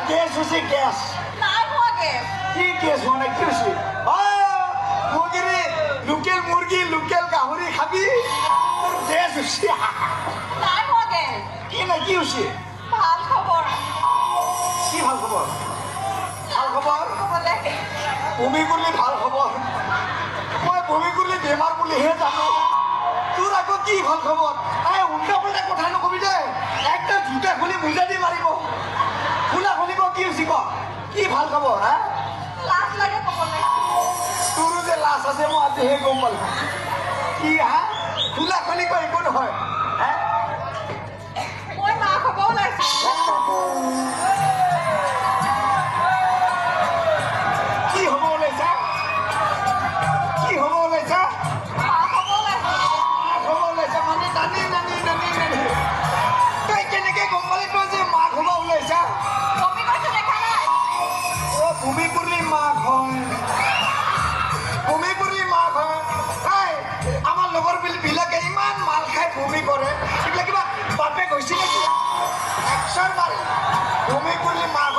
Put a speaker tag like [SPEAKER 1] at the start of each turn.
[SPEAKER 1] gas হয়েছে gas
[SPEAKER 2] নাই হোৱা গেছ
[SPEAKER 1] কি গ্যাস হোৱা নাই কি হৈছে মুৰ্গীৰে লোকেল মুৰ্গী লোকেল গাহৰি খাবি তোৰ গ্যাস হৈছে
[SPEAKER 2] নাই হোৱা গেছ
[SPEAKER 1] কি নাই কি হৈছে
[SPEAKER 2] ভাল খবৰ
[SPEAKER 1] কি ভাল খবৰ ভাল খবৰ
[SPEAKER 2] ক'বলৈ
[SPEAKER 1] বমি কৰিলে ভাল খবৰ মই বমি কৰিলে বেমাৰ বুলিহে জানো তোৰ আকৌ কি ভাল খবৰ উল্টা পুল্টা কথা নকবি দে একটা জোতা খুলি মোজা দি মাৰিব খোলা খুলিব কি হৈছে ক কি ভাল খবৰ হা
[SPEAKER 2] লাজ লাগে ক'বলৈ
[SPEAKER 1] তোৰো যে লাজ আছে মই আজিহে গম পালো কি হা খোলা খুলি কৈ একো নহয় হা
[SPEAKER 2] মই মাক হ'ব ওলাইছোঁ
[SPEAKER 1] কি হ'ব ওলাইছা কি হ'ব ওলাইছা
[SPEAKER 2] মাক হ'ব ওলাইছোঁ
[SPEAKER 1] মাক হ'ব ওলাইছা মানে নানি নানি নানি নানি তই কেনেকে গম পালি তই যে মাক হ'ব ওলাইছা
[SPEAKER 2] বমি কৰিছোঁ দেখা নাই
[SPEAKER 1] ভূমি কৰিলে মাক হয় ভূমি কৰিলে মাক হয় আমাৰ লগৰ বিলাকে ইমান মাল খাই ভূমি কৰে এইবিলাক কিবা বাপে গৈছে নেকি একশৰ মাৰে ভূমি কৰিলে মাক